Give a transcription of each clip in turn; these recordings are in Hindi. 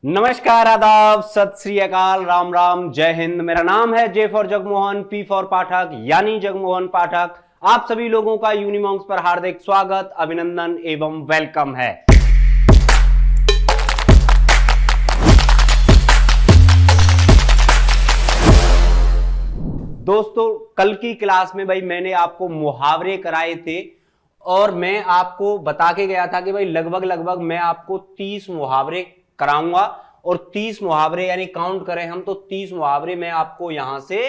नमस्कार, आदाब, सत श्री अकाल, राम राम, जय हिंद। मेरा नाम है J for Jagmohan, P for Pathak यानी जगमोहन पाठक। आप सभी लोगों का यूनिमॉन्क्स पर हार्दिक स्वागत, अभिनंदन एवं वेलकम है। दोस्तों, कल की क्लास में भाई मैंने आपको मुहावरे कराए थे और मैं आपको बता के गया था कि भाई लगभग मैं आपको 30 मुहावरे कराऊंगा और 30 मुहावरे यानी काउंट करें हम तो 30 मुहावरे मैं आपको यहां से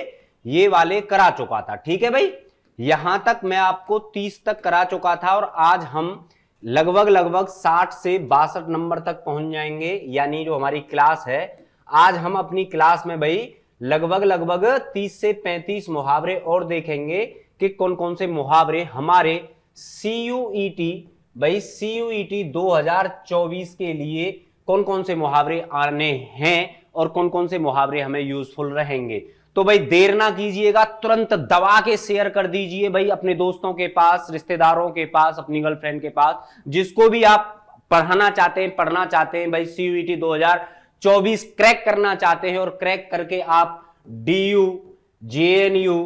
ये वाले करा चुका था। ठीक है भाई, यहां तक मैं आपको 30 तक करा चुका था और आज हम लगभग 60 से 62 नंबर तक पहुंच जाएंगे। यानी जो हमारी क्लास है, आज हम अपनी क्लास में भाई लगभग 30 से 35 मुहावरे और देखेंगे कि कौन कौन से मुहावरे हमारे CUET भाई CUET 2024 के लिए कौन कौन से मुहावरे आने हैं और कौन कौन से मुहावरे हमें यूजफुल रहेंगे। तो भाई देर ना कीजिएगा, तुरंत दबा के शेयर कर दीजिए भाई अपने दोस्तों के पास, रिश्तेदारों के पास, अपनी गर्लफ्रेंड के पास, जिसको भी आप पढ़ाना चाहते हैं, पढ़ना चाहते हैं भाई CUET 2024 क्रैक करना चाहते हैं और क्रैक करके आप DU, JNU,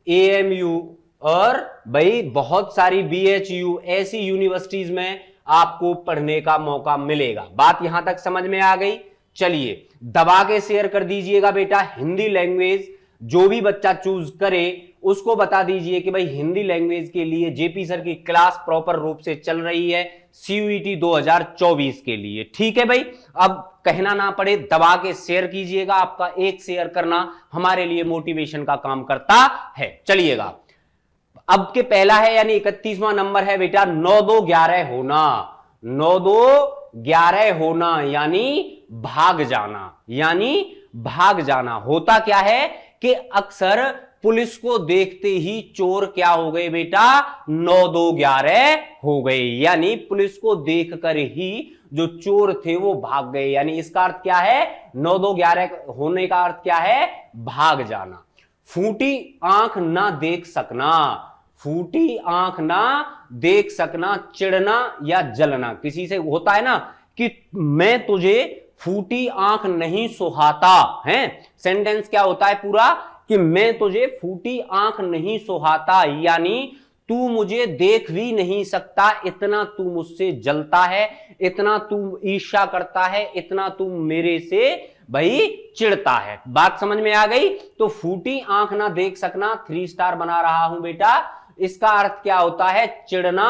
AMU और भाई बहुत सारी BHU ऐसी यूनिवर्सिटीज में आपको पढ़ने का मौका मिलेगा। बात यहां तक समझ में आ गई? चलिए दबा के शेयर कर दीजिएगा बेटा। हिंदी लैंग्वेज जो भी बच्चा चूज करे उसको बता दीजिए कि भाई हिंदी लैंग्वेज के लिए जेपी सर की क्लास प्रॉपर रूप से चल रही है CUET 2024 के लिए। ठीक है भाई, अब कहना ना पड़े, दबा के शेयर कीजिएगा। आपका एक शेयर करना हमारे लिए मोटिवेशन का काम करता है। चलिएगा, अब के पहला है यानी 31वां नंबर है बेटा 9-2-11 होना। 9-2-11 होना यानी भाग जाना, यानी भाग जाना। होता क्या है कि अक्सर पुलिस को देखते ही चोर क्या हो गए बेटा, 9-2-11 हो गए। यानी पुलिस को देखकर ही जो चोर थे वो भाग गए। यानी इसका अर्थ क्या है? 9-2-11 होने का अर्थ क्या है? भाग जाना। फूटी आंख ना देख सकना, फूटी आंख ना देख सकना, चिढ़ना या जलना। किसी से होता है ना कि मैं तुझे फूटी आंख नहीं सुहाता है, सेंटेंस क्या होता है पूरा कि मैं तुझे फूटी आंख नहीं सुहाता, यानी तू मुझे देख भी नहीं सकता, इतना तू मुझसे जलता है, इतना तू ईर्ष्या करता है, इतना तू मेरे से भाई चिढ़ता है। बात समझ में आ गई? तो फूटी आंख ना देख सकना 3 स्टार बना रहा हूं बेटा। इसका अर्थ क्या होता है? चिढ़ना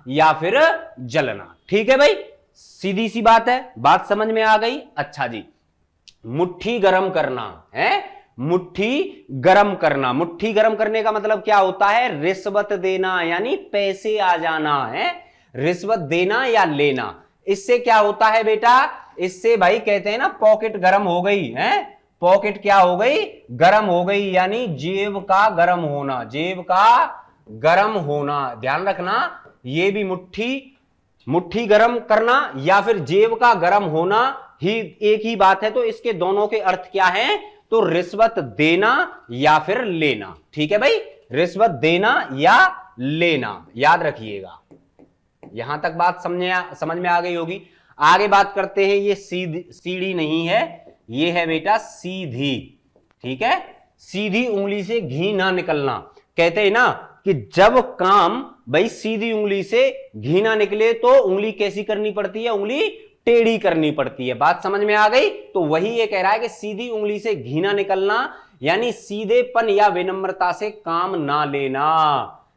या फिर जलना। ठीक है भाई, सीधी सी बात है, बात समझ में आ गई? अच्छा जी, मुट्ठी गरम करना है, मुट्ठी गरम करना। मुट्ठी गरम करने का मतलब क्या होता है? रिश्वत देना, यानी पैसे आ जाना है, रिश्वत देना या लेना। इससे क्या होता है बेटा? इससे भाई कहते हैं ना पॉकेट गरम हो गई है, पॉकेट क्या हो गई? गरम हो गई, यानी जेब का गरम होना, जेब का गरम होना। ध्यान रखना, ये भी मुट्ठी गरम करना या फिर जेब का गरम होना ही एक ही बात है। तो इसके दोनों के अर्थ क्या हैं? तो रिश्वत देना या फिर लेना। ठीक है भाई, रिश्वत देना या लेना, याद रखिएगा। यहां तक बात समझ में आ गई होगी। आगे बात करते हैं, ये सीधी नहीं है, ये है बेटा सीधी। ठीक है, सीधी उंगली से घी ना निकलना। कहते हैं ना कि जब काम भाई सीधी उंगली से घी ना निकले तो उंगली कैसी करनी पड़ती है? उंगली टेढ़ी करनी पड़ती है। बात समझ में आ गई? तो वही ये कह रहा है कि सीधी उंगली से घी ना निकलना यानी सीधेपन या विनम्रता से काम ना लेना।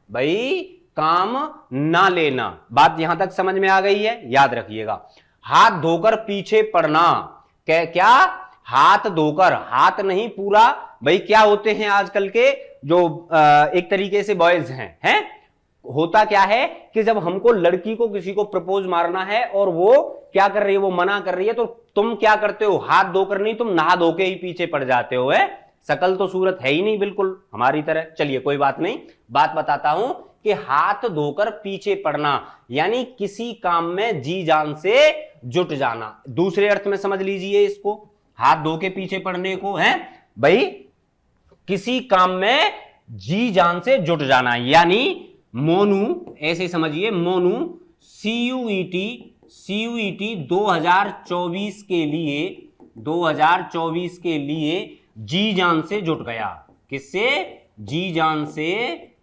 भाई काम ना लेना, बात यहां तक समझ में आ गई है? याद रखिएगा। हाथ धोकर पीछे पड़ना। क्या? हाथ धोकर, हाथ नहीं पूरा। भाई क्या होते हैं आजकल के जो एक तरीके से बॉयज हैं, होता क्या है कि जब हमको लड़की को किसी को प्रपोज मारना है और वो क्या कर रही है, वो मना कर रही है, तो तुम क्या करते हो? हाथ धोकर नहीं, तुम नहा धो के ही पीछे पड़ जाते हो। है शकल तो सूरत है ही नहीं बिल्कुल हमारी तरह। चलिए कोई बात नहीं, बात बताता हूं कि हाथ धोकर पीछे पड़ना यानी किसी काम में जी जान से जुट जाना। दूसरे अर्थ में समझ लीजिए इसको, हाथ धो के पीछे पड़ने को है भाई किसी काम में जी जान से जुट जाना। यानी मोनू, ऐसे समझिए, मोनू CUET सीयूईटी 2024 के लिए 2024 के लिए जी जान से जुट गया। किससे? जी जान से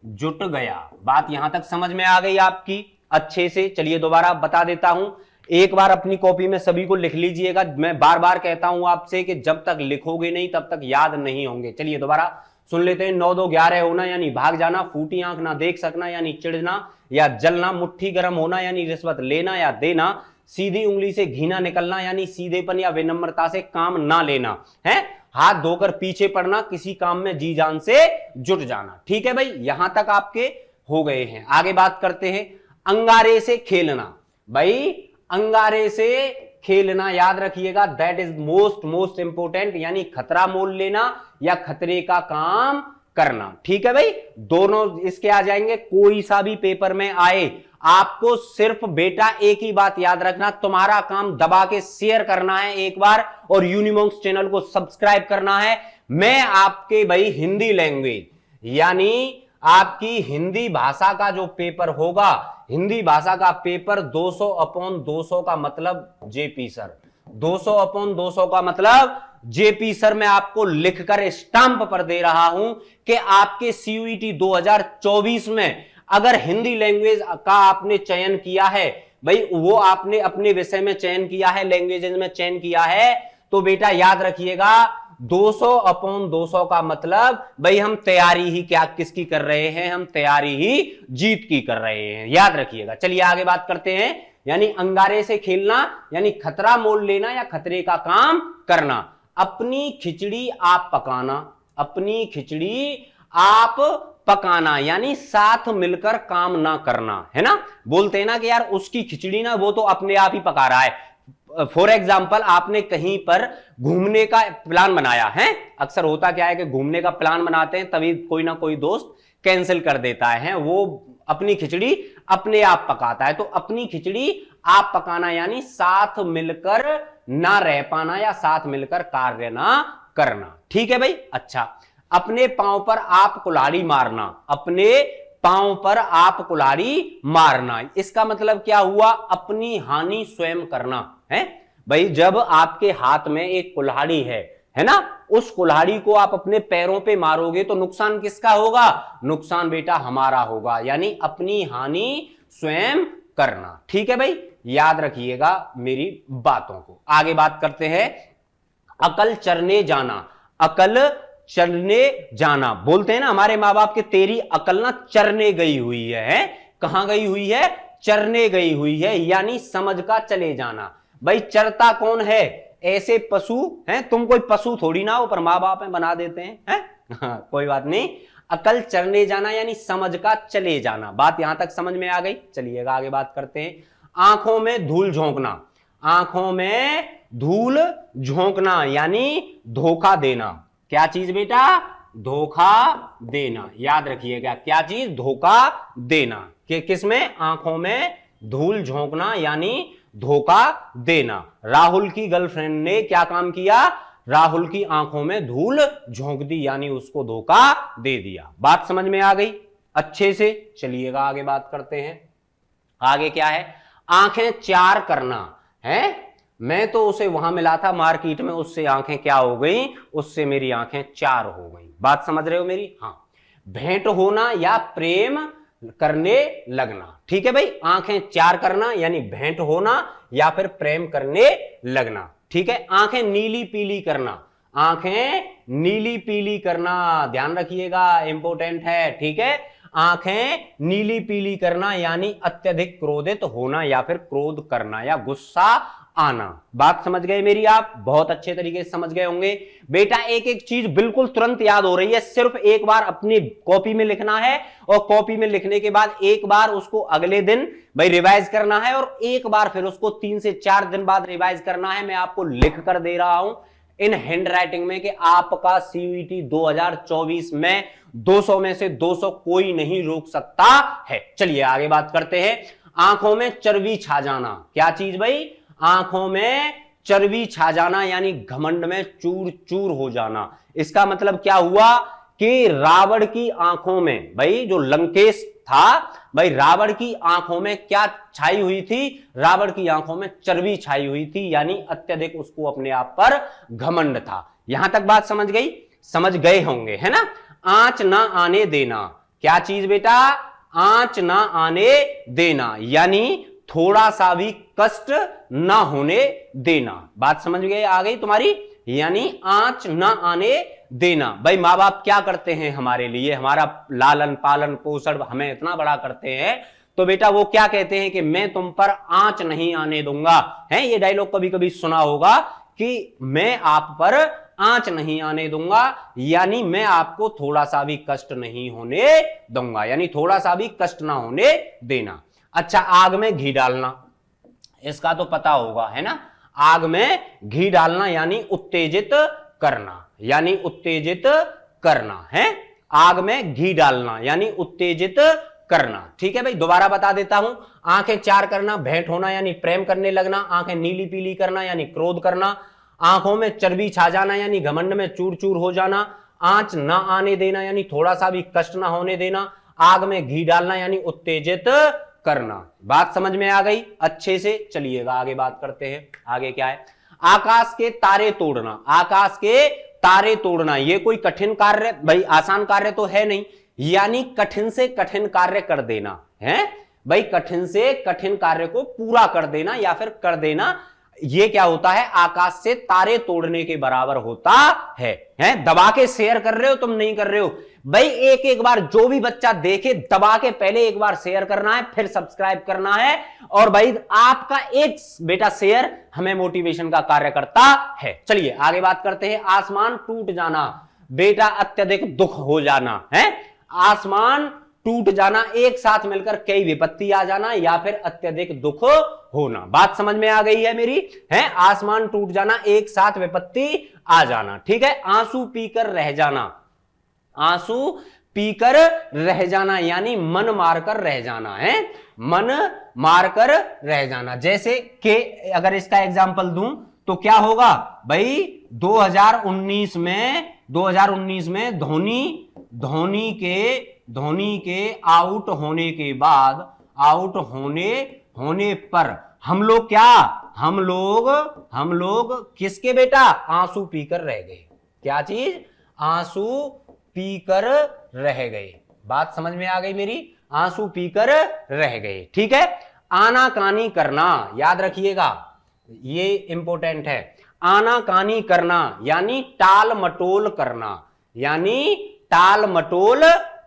जुट गया। बात यहां तक समझ में आ गई आपकी अच्छे से? चलिए दोबारा बता देता हूं, एक बार अपनी कॉपी में सभी को लिख लीजिएगा। मैं बार बार कहता हूं आपसे कि जब तक लिखोगे नहीं तब तक याद नहीं होंगे। चलिए दोबारा सुन लेते हैं। 9 2 11 होना यानी भाग जाना, फूटी आंख ना देख सकना यानी चिढ़ना या जलना, मुट्ठी गर्म होना यानी रिश्वत लेना या देना, सीधी उंगली से घी ना निकलना यानी सीधेपन या विनम्रता से काम ना लेना है, हाथ धोकर पीछे पड़ना, किसी काम में जी जान से जुट जाना। ठीक है भाई, यहां तक आपके हो गए हैं। आगे बात करते हैं, अंगारे से खेलना। भाई अंगारे से खेलना याद रखिएगा, दैट इज मोस्ट इंपोर्टेंट, यानी खतरा मोल लेना या खतरे का काम करना। ठीक है भाई, दोनों इसके आ जाएंगे। कोई सा भी पेपर में आए, आपको सिर्फ बेटा एक ही बात याद रखना, तुम्हारा काम दबा के शेयर करना है एक बार और यूनिमॉन्क्स चैनल को सब्सक्राइब करना है। मैं आपके भाई हिंदी लैंग्वेज यानी आपकी हिंदी भाषा का जो पेपर होगा, हिंदी भाषा का पेपर 200/200 का मतलब जेपी सर, 200/200 का मतलब जेपी सर। मैं आपको लिखकर स्टाम्प पर दे रहा हूं कि आपके सीयूईटी 2024 में अगर हिंदी लैंग्वेज का आपने चयन किया है, भाई वो आपने अपने विषय में चयन किया है, लैंग्वेजेस में चयन किया है, तो बेटा याद रखिएगा 200/200 का मतलब भाई हम तैयारी ही क्या किसकी कर रहे हैं? हम तैयारी ही जीत की कर रहे हैं, याद रखिएगा। चलिए आगे बात करते हैं, यानी अंगारे से खेलना यानी खतरा मोल लेना या खतरे का काम करना। अपनी खिचड़ी आप पकाना, अपनी खिचड़ी आप पकाना यानी साथ मिलकर काम ना करना, है ना। बोलते हैं ना कि यार उसकी खिचड़ी ना वो तो अपने आप ही पका रहा है। फॉर एग्जाम्पल, आपने कहीं पर घूमने का प्लान बनाया है, अक्सर होता क्या है कि घूमने का प्लान बनाते हैं तभी कोई ना कोई दोस्त कैंसिल कर देता है, वो अपनी खिचड़ी अपने आप पकाता है। तो अपनी खिचड़ी आप पकाना यानी साथ मिलकर ना रह पाना या साथ मिलकर कार्य ना करना। ठीक है भाई, अच्छा। अपने पांव पर आप कुल्हाड़ी मारना, अपने पांव पर आप कुल्हाड़ी मारना, इसका मतलब क्या हुआ? अपनी हानि स्वयं करना है। भाई जब आपके हाथ में एक कुल्हाड़ी है ना, उस कुल्हाड़ी को आप अपने पैरों पे मारोगे तो नुकसान किसका होगा? नुकसान बेटा हमारा होगा, यानी अपनी हानि स्वयं करना। ठीक है भाई, याद रखिएगा मेरी बातों को। आगे बात करते हैं, अकल चरने जाना। अकल चरने जाना, बोलते हैं ना हमारे माँ बाप के, तेरी अकल ना चरने गई हुई है। कहां गई हुई है? चरने गई हुई है, यानी समझ का चले जाना। भाई चरता कौन है? ऐसे पशु हैं, तुम कोई पशु थोड़ी ना हो, पर माँ बाप में बना देते हैं। हाँ, कोई बात नहीं। अकल चरने जाना यानी समझ का चले जाना। बात यहां तक समझ में आ गई? चलिएगा आगे बात करते हैं। आंखों में धूल झोंकना, आंखों में धूल झोंकना यानी धोखा देना। क्या चीज बेटा? धोखा देना। याद रखिएगा क्या चीज? धोखा देना। कि किसमें? आंखों में धूल झोंकना यानी धोखा देना। राहुल की गर्लफ्रेंड ने क्या काम किया? राहुल की आंखों में धूल झोंक दी यानी उसको धोखा दे दिया। बात समझ में आ गई अच्छे से? चलिएगा आगे बात करते हैं। आगे क्या है? आंखें चार करना है। मैं तो उसे वहां मिला था मार्केट में, उससे आंखें क्या हो गई? उससे मेरी आंखें चार हो गई। बात समझ रहे हो मेरी? हाँ। भेंट होना या प्रेम करने लगना। ठीक है भाई, आंखें चार करना यानी भेंट होना या फिर प्रेम करने लगना। ठीक है। आंखें नीली पीली करना, आंखें नीली पीली करना, ध्यान रखिएगा, इंपॉर्टेंट है। ठीक है, आंखें नीली पीली करना यानी अत्यधिक क्रोधित होना या फिर क्रोध करना या गुस्सा आना। बात समझ गए मेरी? आप बहुत अच्छे तरीके से समझ गए होंगे। बेटा एक एक चीज बिल्कुल तुरंत याद हो रही है, सिर्फ एक बार अपनी कॉपी में लिखना है और कॉपी में लिखने के बाद एक बार उसको अगले दिन भाई रिवाइज करना है और एक बार फिर उसको 3 से 4 दिन बाद रिवाइज करना है। मैं आपको लिख कर दे रहा हूं इन हैंड राइटिंग में कि आपका सीयूईटी 2024 में 200 में से 200 कोई नहीं रोक सकता है। चलिए आगे बात करते हैं। आंखों में चर्बी छा जाना। क्या चीज भाई? आंखों में चर्बी छा जाना यानी घमंड में चूर चूर हो जाना। इसका मतलब क्या हुआ कि रावण की आंखों में, भाई जो लंकेश था, भाई रावण की आंखों में क्या छाई हुई थी? रावण की आंखों में चर्बी छाई हुई थी, यानी अत्यधिक उसको अपने आप पर घमंड था। यहां तक बात समझ गई, समझ गए होंगे, है ना। आंच ना आने देना, क्या चीज बेटा? आंच ना आने देना, यानी थोड़ा सा भी कष्ट ना होने देना। बात समझ गए, आ गई तुम्हारी? यानी आंच ना आने देना। भाई माँ बाप क्या करते हैं हमारे लिए, हमारा लालन पालन पोषण, हमें इतना बड़ा करते हैं, तो बेटा वो क्या कहते हैं कि मैं तुम पर आंच नहीं आने दूंगा, है। ये डायलॉग कभी कभी सुना होगा कि मैं आप पर आंच नहीं आने दूंगा, यानी मैं आपको थोड़ा सा भी कष्ट नहीं होने दूंगा, यानी थोड़ा सा भी कष्ट ना होने देना। अच्छा, आग में घी डालना, इसका तो पता होगा, है ना। आग में घी डालना यानी उत्तेजित करना, यानी उत्तेजित करना है। आग में घी डालना यानी उत्तेजित करना, ठीक है भाई। दोबारा बता देता हूं, आंखें चार करना, भेंट होना यानी प्रेम करने लगना, आंखें नीली पीली करना यानी क्रोध करना, आंखों में चर्बी छा जाना यानी घमंड में चूर चूर हो जाना, आंच ना आने देना यानी थोड़ा सा भी कष्ट ना होने देना, आग में घी डालना यानी उत्तेजित करना। बात समझ में आ गई अच्छे से? चलिएगा आगे बात करते हैं। आगे क्या है? आकाश के तारे तोड़ना। आकाश के तारे तोड़ना ये कोई कठिन कार्य, भाई आसान कार्य तो है नहीं, यानी कठिन से कठिन कार्य कर देना है भाई। कठिन से कठिन कार्य को पूरा कर देना या फिर कर देना, ये क्या होता है? आकाश से तारे तोड़ने के बराबर होता है। दबा के शेयर कर रहे हो तुम? नहीं कर रहे हो भाई। एक एक बार जो भी बच्चा देखे, दबा के पहले एक बार शेयर करना है, फिर सब्सक्राइब करना है। और भाई आपका एक बेटा शेयर हमें मोटिवेशन का कार्य करता है। चलिए आगे बात करते हैं। आसमान टूट जाना, बेटा अत्यधिक दुख हो जाना है। आसमान टूट जाना, एक साथ मिलकर कई विपत्ति आ जाना या फिर अत्यधिक दुख होना। बात समझ में आ गई है मेरी? है आसमान टूट जाना, एक साथ विपत्ति आ जाना, ठीक है। आंसू पीकर रह जाना, आंसू पीकर रह जाना यानी मन मारकर रह जाना है। मन मारकर रह जाना, जैसे कि अगर इसका एग्जांपल दूं तो क्या होगा भाई? 2019 में धोनी के आउट होने के बाद, आउट होने पर हम लोग किसके बेटा? आंसू पीकर रह गए। क्या चीज? आंसू पीकर रह गए। बात समझ में आ गई मेरी? आंसू पीकर रह गए, ठीक है। आनाकानी करना, याद रखिएगा ये इंपॉर्टेंट है। आनाकानी करना यानी टाल मटोल करना, यानी टाल मटोल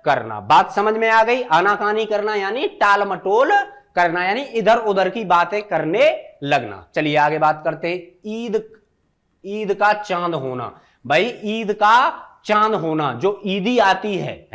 करना। बात समझ में आ गई? आनाकानी करना यानी टाल मटोल करना, यानी इधर उधर की बातें करने लगना। चलिए आगे बात करते हैं। ईद का चांद होना, भाई ईद का चांद होना, जो ईदी आती है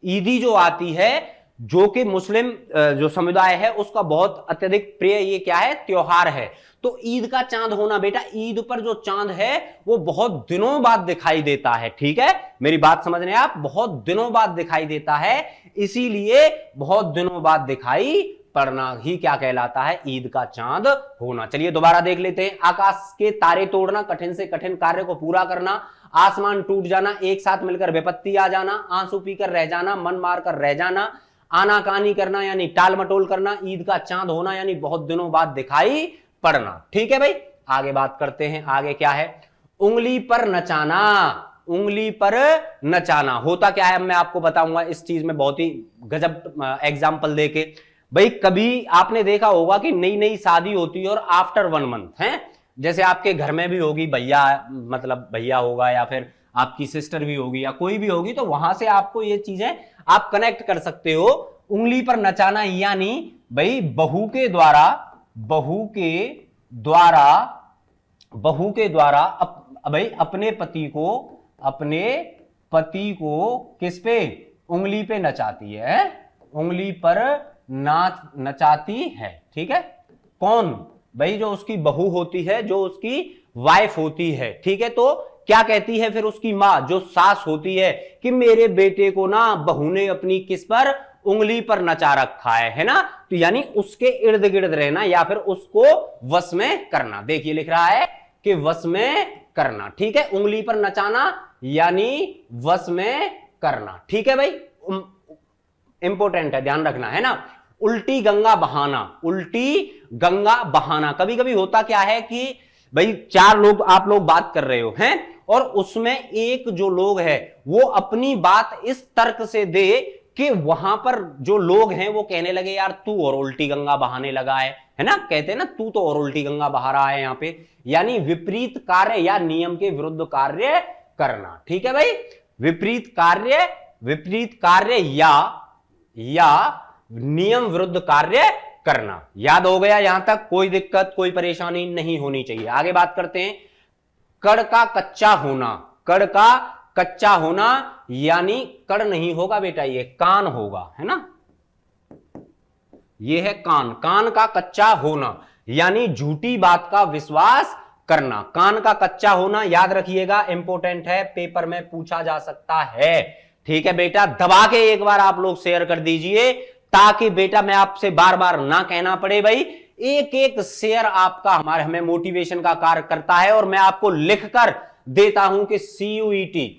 ईदी जो आती है, जो कि मुस्लिम जो समुदाय है उसका बहुत अत्यधिक प्रिय ये क्या है? त्योहार है। तो ईद का चांद होना, बेटा ईद पर जो चांद है वो बहुत दिनों बाद दिखाई देता है, ठीक है। मेरी बात समझ रहे हैं आप? बहुत दिनों बाद दिखाई देता है, इसीलिए बहुत दिनों बाद दिखाई पड़ना ही क्या कहलाता है? ईद का चांद होना। चलिए दोबारा देख लेते हैं। आकाश के तारे तोड़ना, कठिन से कठिन कार्य को पूरा करना, आसमान टूट जाना, एक साथ मिलकर विपत्ति आ जाना, आंसू पीकर रह जाना, मन मारकर रह जाना, आनाकानी करना यानी टाल मटोल करना, ईद का चांद होना यानी बहुत दिनों बाद दिखाई पड़ना, ठीक है भाई। आगे बात करते हैं। आगे क्या है? उंगली पर नचाना। उंगली पर नचाना होता क्या है मैं आपको बताऊंगा इस चीज में बहुत ही गजब एग्जांपल देके। भाई कभी आपने देखा होगा कि नई नई शादी होती है और आफ्टर 1 मंथ है, जैसे आपके घर में भी होगी, भैया मतलब भैया होगा या फिर आपकी सिस्टर भी होगी या कोई भी होगी, तो वहां से आपको ये चीजें आप कनेक्ट कर सकते हो। उंगली पर नचाना यानी भाई बहू के द्वारा भाई अपने पति को किस पे? उंगली पे नचाती है, उंगली पर नचाती है, ठीक है। कौन? भाई जो उसकी बहू होती है, जो उसकी वाइफ होती है, ठीक है। तो क्या कहती है फिर उसकी मां, जो सास होती है, कि मेरे बेटे को ना बहू ने अपनी किस पर? उंगली पर नचा रखा है ना। तो यानी उसके इर्द गिर्द रहना या फिर उसको वश में करना। देखिए लिख रहा है कि वश में करना, ठीक है। उंगली पर नचाना यानी वश में करना। ठीक है भाई, इंपॉर्टेंट है, ध्यान रखना है ना। उल्टी गंगा बहाना, उल्टी गंगा बहाना। कभी कभी होता क्या है कि भाई चार लोग आप लोग बात कर रहे हो हैं और उसमें एक जो लोग है वो अपनी बात इस तर्क से दे कि वहां पर जो लोग हैं वो कहने लगे यार तू और उल्टी गंगा बहाने लगा है ना, कहते हैं ना तू तो और उल्टी गंगा बहा रहा है यहां पे, यानी विपरीत कार्य या नियम के विरुद्ध कार्य करना। ठीक है भाई, विपरीत कार्य या नियम विरुद्ध कार्य करना। याद हो गया यहां तक, कोई दिक्कत कोई परेशानी नहीं होनी चाहिए। आगे बात करते हैं, कड़ का कच्चा होना। कड़ का कच्चा होना यानी कड़ नहीं होगा बेटा, ये कान होगा, है ना, ये है कान। कान का कच्चा होना यानी झूठी बात का विश्वास करना। कान का कच्चा होना याद रखिएगा, इंपॉर्टेंट है, पेपर में पूछा जा सकता है। ठीक है बेटा, दबा के एक बार आप लोग शेयर कर दीजिए ताकि बेटा मैं आपसे बार बार ना कहना पड़े। भाई एक एक शेयर आपका हमें मोटिवेशन का कार्य करता है और मैं आपको लिखकर देता हूं कि सीयूईटी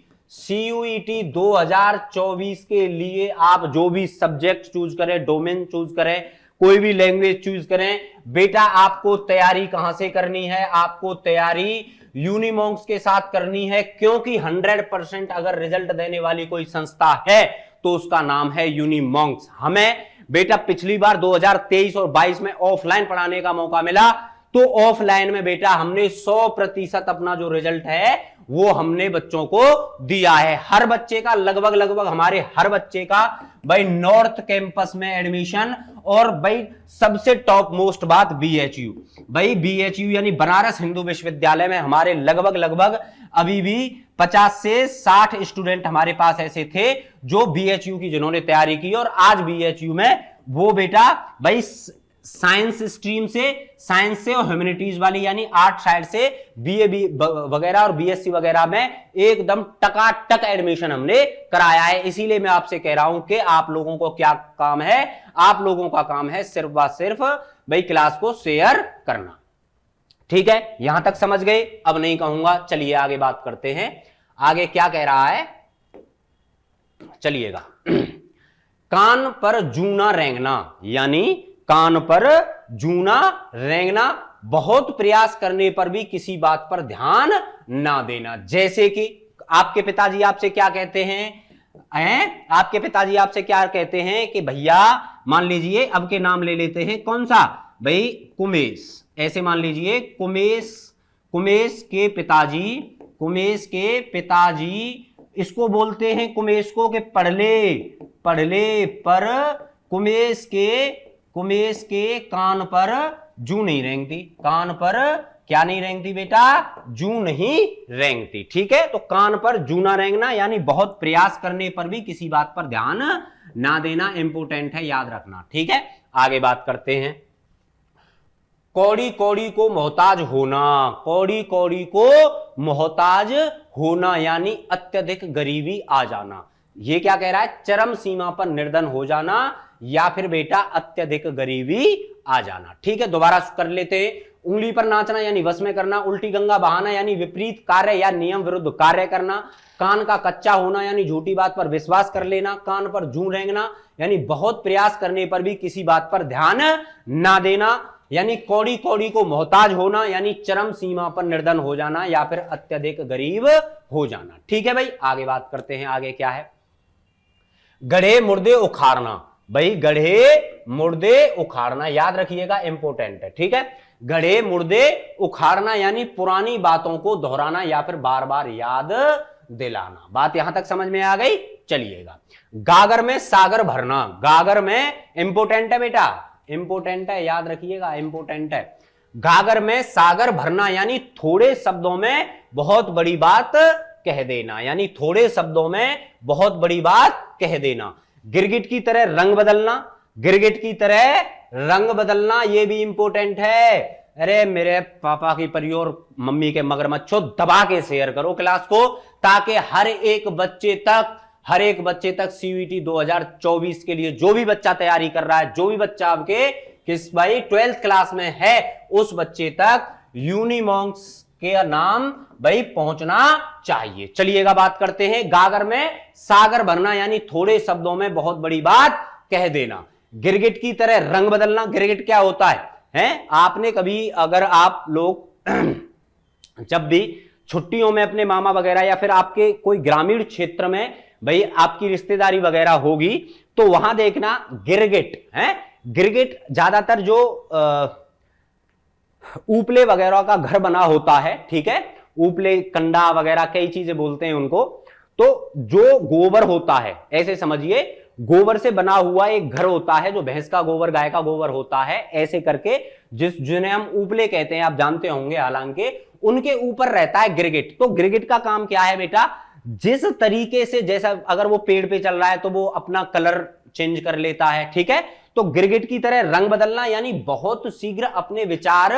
2024 के लिए आप जो भी सब्जेक्ट चूज करें, डोमेन चूज करें, कोई भी लैंग्वेज चूज करें, बेटा आपको तैयारी कहां से करनी है, आपको तैयारी यूनिमॉन्क्स के साथ करनी है, क्योंकि 100% अगर रिजल्ट देने वाली कोई संस्था है तो उसका नाम है यूनिमॉन्क्स। हमें बेटा पिछली बार 2023 और 22 में ऑफलाइन पढ़ाने का मौका मिला, तो ऑफलाइन में बेटा हमने 100% अपना जो रिजल्ट है वो हमने बच्चों को दिया है। हर बच्चे का लगभग हमारे हर बच्चे का भाई नॉर्थ कैंपस में एडमिशन, और भाई सबसे टॉप मोस्ट बात बीएचयू। भाई बीएचयू यानी बनारस हिंदू विश्वविद्यालय में हमारे लगभग अभी भी 50 से 60 स्टूडेंट हमारे पास ऐसे थे जो बीएचयू की जिन्होंने तैयारी की, और आज बीएचयू में वो बेटा भाई साइंस स्ट्रीम से, साइंस से और ह्यूमैनिटीज वाली यानी आर्ट साइड से बीए वगैरह और बीएससी वगैरह में एकदम टकाटक एडमिशन हमने कराया है। इसीलिए मैं आपसे कह रहा हूं कि आप लोगों को क्या काम है, आप लोगों का काम है सिर्फ व सिर्फ भाई क्लास को शेयर करना। ठीक है, यहां तक समझ गए, अब नहीं कहूंगा। चलिए आगे बात करते हैं, आगे क्या कह रहा है, चलिएगा। कान पर जूना रेंगना यानी कान पर जूना रेंगना, बहुत प्रयास करने पर भी किसी बात पर ध्यान ना देना। जैसे कि आपके पिताजी आपसे क्या कहते हैं, आपके पिताजी आपसे क्या कहते हैं कि भैया मान लीजिए अब के नाम ले लेते हैं, कौन सा भाई, कुमेश, ऐसे मान लीजिए कुमेश के पिताजी इसको बोलते हैं कुमेश को कि पढ़ ले, पर कुमेश के कान पर जू नहीं रेंगती। कान पर क्या नहीं रेंगती बेटा, जू नहीं रेंगती। ठीक है, तो कान पर जू ना रेंगना यानी बहुत प्रयास करने पर भी किसी बात पर ध्यान ना देना, इंपोर्टेंट है, याद रखना। ठीक है, आगे बात करते हैं। कौड़ी कौड़ी को मोहताज होना, कौड़ी कौड़ी को मोहताज होना यानी अत्यधिक गरीबी आ जाना। ये क्या कह रहा है, चरम सीमा पर निर्धन हो जाना या फिर बेटा अत्यधिक गरीबी आ जाना। ठीक है, दोबारा कर लेते हैं। उंगली पर नाचना यानी वश में करना, उल्टी गंगा बहाना यानी विपरीत कार्य या नियम विरुद्ध कार्य करना, कान का कच्चा होना यानी झूठी बात पर विश्वास कर लेना, कान पर जूं रेंगना यानी बहुत प्रयास करने पर भी किसी बात पर ध्यान ना देना, यानी कौड़ी कौड़ी को मोहताज होना यानी चरम सीमा पर निर्धन हो जाना या फिर अत्यधिक गरीब हो जाना। ठीक है भाई, आगे बात करते हैं, आगे क्या है, गढ़े मुर्दे उखाड़ना। भाई गढ़े मुर्दे उखाड़ना याद रखिएगा, इंपॉर्टेंट है। ठीक है, गढ़े मुर्दे उखाड़ना यानी पुरानी बातों को दोहराना या फिर बार बार याद दिलाना। बात यहां तक समझ में आ गई, चलिएगा। गागर में सागर भरना, गागर में इंपॉर्टेंट है बेटा, इंपॉर्टेंट है, याद रखिएगा, इंपॉर्टेंट है। गागर में सागर भरना यानी थोड़े शब्दों में बहुत बड़ी बात कह देना, यानी थोड़े शब्दों में बहुत बड़ी बात कह देना। गिरगिट की तरह रंग बदलना, गिरगिट की तरह रंग बदलना, यह भी इंपॉर्टेंट है। अरे मेरे पापा की परी और मम्मी के मगरमच्छों, दबा के शेयर करो क्लास को ताकि हर एक बच्चे तक सीयूईटी 2024 के लिए जो भी बच्चा तैयारी कर रहा है, जो भी बच्चा आपके किस भाई 12th क्लास में है, उस बच्चे तक यूनिमॉन्क्स के नाम भाई पहुंचना चाहिए। चलिएगा बात करते हैं गागर में सागर भरना, यानी थोड़े शब्दों में बहुत बड़ी बात कह देना। गिरगिट की तरह रंग बदलना। गिरगिट क्या होता है? आपने कभी, अगर आप लोग जब भी छुट्टियों में अपने मामा वगैरह या फिर आपके कोई ग्रामीण क्षेत्र में भाई आपकी रिश्तेदारी वगैरह होगी, तो वहां देखना गिरगिट है। गिरगिट ज्यादातर जो उपले वगैरह का घर बना होता है, ठीक है, उपले कंडा वगैरह कई चीजें बोलते हैं उनको। तो जो गोबर होता है, ऐसे समझिए गोबर से बना हुआ एक घर होता है, जो भैंस का गोबर गाय का गोबर होता है, ऐसे करके जिन्हें हम उपले कहते हैं, आप जानते होंगे, हालांकि उनके ऊपर रहता है गिरगिट। तो गिरगिट का काम क्या है बेटा? जिस तरीके से, जैसा अगर वो पेड़ पे चल रहा है तो वो अपना कलर चेंज कर लेता है, ठीक है। तो गिरगिट की तरह रंग बदलना, यानी बहुत शीघ्र अपने विचार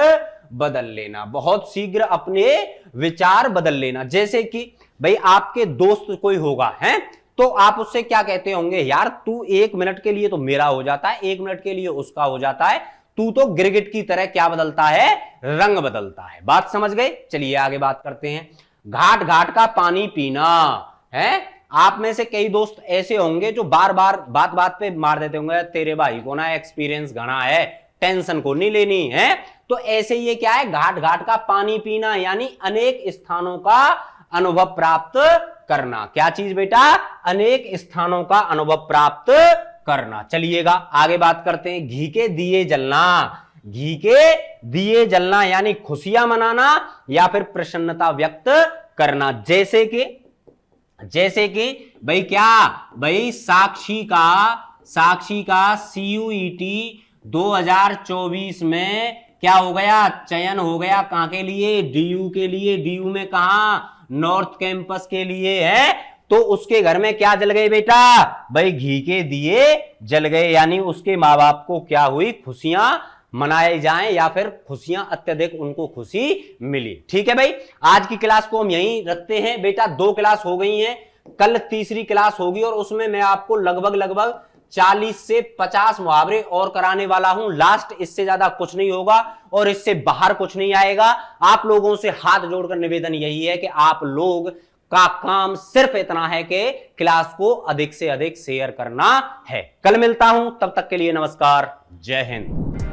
बदल लेना, बहुत शीघ्र अपने विचार बदल लेना। जैसे कि भाई आपके दोस्त कोई होगा है, तो आप उससे क्या कहते होंगे, यार तू 1 मिनट के लिए तो मेरा हो जाता है, 1 मिनट के लिए उसका हो जाता है, तू तो गिरगिट की तरह क्या बदलता है? रंग बदलता है। बात समझ गए? चलिए आगे बात करते हैं। घाट घाट का पानी पीना है। आप में से कई दोस्त ऐसे होंगे जो बार बार बात बात पे मार देते होंगे, तेरे भाई को ना एक्सपीरियंस घना है, टेंशन को नहीं लेनी है। तो ऐसे ये क्या है? घाट घाट का पानी पीना, यानी अनेक स्थानों का अनुभव प्राप्त करना। क्या चीज बेटा? अनेक स्थानों का अनुभव प्राप्त करना। चलिएगा आगे बात करते हैं। घी के दिए जलना। घी के दिए जलना यानी खुशियां मनाना या फिर प्रसन्नता व्यक्त करना। जैसे कि भाई क्या, भाई साक्षी का CUET 2024 में क्या हो गया? चयन हो गया। कहां के लिए? DU के लिए। DU में कहा? नॉर्थ कैंपस के लिए है। तो उसके घर में क्या जल गए बेटा? भाई घी के दिए जल गए, यानी उसके माँ बाप को क्या हुई? खुशियां मनाई जाएं या फिर खुशियां, अत्यधिक उनको खुशी मिली। ठीक है भाई, आज की क्लास को हम यहीं रखते हैं बेटा। 2 क्लास हो गई हैं, कल तीसरी क्लास होगी और उसमें मैं आपको लगभग 40 से 50 मुहावरे और कराने वाला हूं। लास्ट, इससे ज्यादा कुछ नहीं होगा और इससे बाहर कुछ नहीं आएगा। आप लोगों से हाथ जोड़कर निवेदन यही है कि आप लोग का काम सिर्फ इतना है कि क्लास को अधिक से अधिक शेयर करना है। कल मिलता हूं, तब तक के लिए नमस्कार, जय हिंद।